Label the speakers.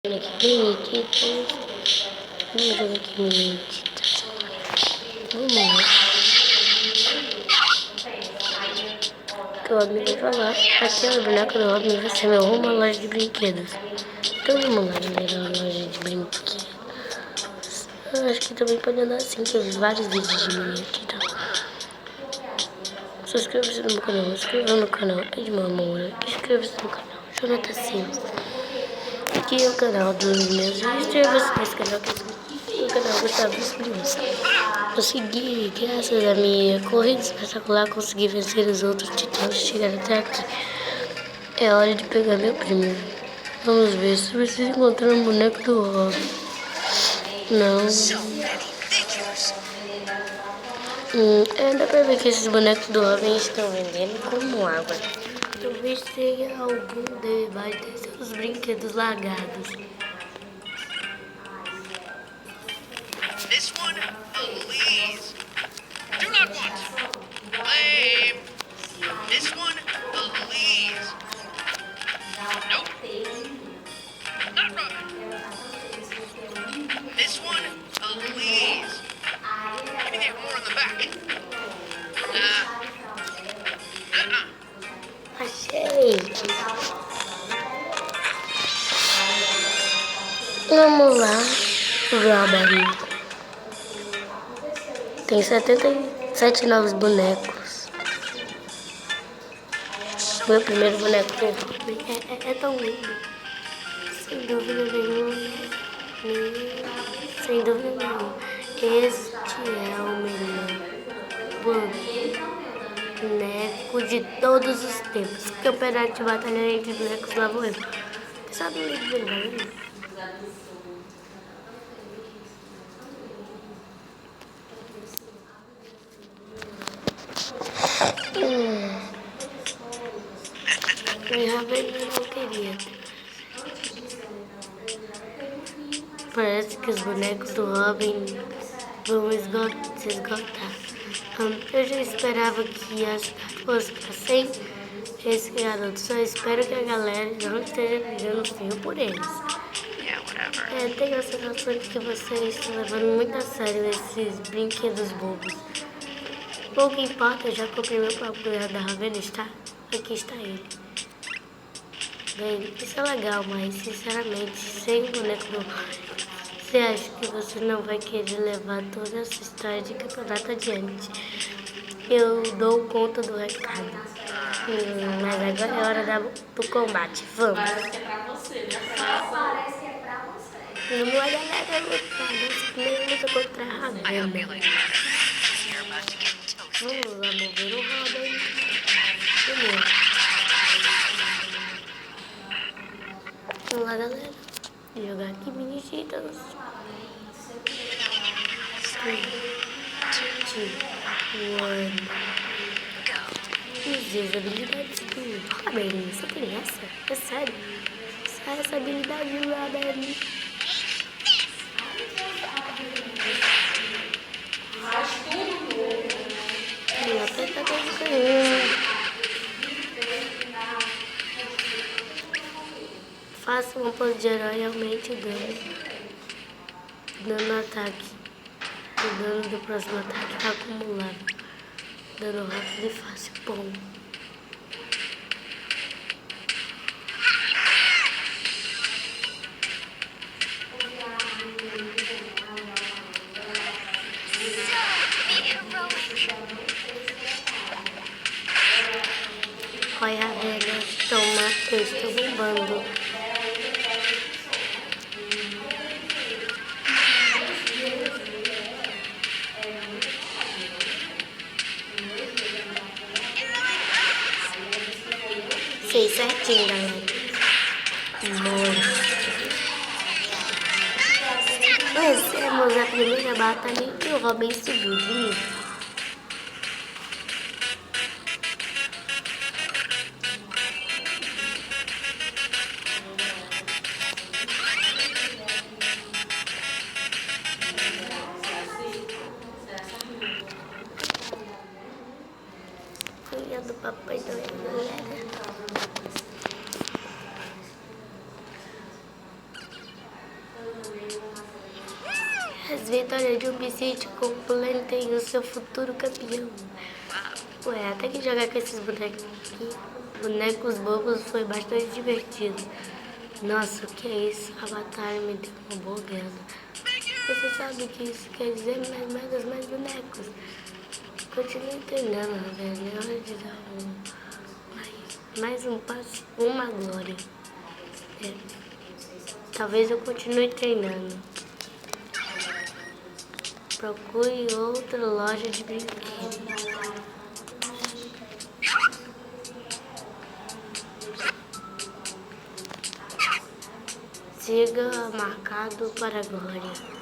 Speaker 1: Meninos. Vamos jogar aqui, meninos. Vamos lá. Que o Robin vai falar. Aquela boneca do Robin vai ser meu rumo à loja de brinquedos. Então vamos lá, galera, a loja de brinquedos. Eu acho que também pode andar assim, que eu vi vários vídeos de mim aqui, tá? Inscreva-se no meu canal, inscreva no canal Edmamora, inscreva-se no canal Jonathan Sims. Aqui é o canal dos meus, inscreva-se nesse canal que é o canal Gustavo Sims. Consegui, graças à minha corrida espetacular, consegui vencer os outros titãs e chegar até aqui. É hora de pegar meu prêmio. Vamos ver se preciso encontrar um boneco do Robin. Não. Dá pra ver que esses bonecos do Robin estão vendendo como água. Talvez tenha algum debaixo de seus brinquedos largados.
Speaker 2: This one, please. Do not want. Lame. This one, please. Nope. Not Robin. This one, please. Maybe they have more on the back.
Speaker 1: Achei! Vamos lá, Robin. Tem 77 novos bonecos. Meu primeiro boneco do Robin é tão lindo. Sem dúvida nenhuma. Sem dúvida nenhuma. Este é o melhor boneco de todos os tempos. Campeonato de batalha entre bonecos lá vou eu. Sabe o livro dele? Eu não queria. Parece que os bonecos do Robin vão se esgotar. Eu já esperava que ia fosse pra sempre esse garoto. Só espero que a galera não esteja brigando feio por eles. Tenho a sensação de que vocês estão levando muito a sério esses brinquedos bobos. Pouco importa, eu já comprei meu próprio guarda-roupa, está? Aqui está ele. Bem, isso é legal, mas sinceramente, sem o boneco do... Você acha que você não vai querer levar toda essa história de campeonato adiante? Eu dou conta do recado. Mas agora é hora do combate. Vamos.
Speaker 3: Parece que é pra você, né?
Speaker 4: Parece que é pra você.
Speaker 1: Vamos lá, galera, lutar. Nossa primeira luta contra a Ravena. Vamos lá, mover o Robin. Vamos lá, galera. Jogar aqui mini cheetos. 3, 2, 1. Use as habilidades do Robin. Só tem essa? É sério? Só essa habilidade do Robin.
Speaker 3: Faz tudo novo.
Speaker 1: Vou apertar todo o caminho. Faça uma pose de herói e aumente o dano ataque. O dano do próximo ataque acumulado. Dano rápido e fácil. Bom. Olha a velha. Toma, eu estou bombando. Sei certinho, galera. Vencemos a primeira batalha e o Robin subiu de nível. Filha do Papai Noel, galera. As vitórias de um Vicente completem o seu futuro campeão. Ué, até que jogar com esses bonecos bobos foi bastante divertido. Nossa, o que é isso? A batalha me deu uma boa grana. Você sabe o que isso quer dizer? Mais bonecos. Continue treinando, velho. É hora de dar mais um passo, uma glória. É. Talvez eu continue treinando. Procure outra loja de brinquedos. Siga marcado para a glória.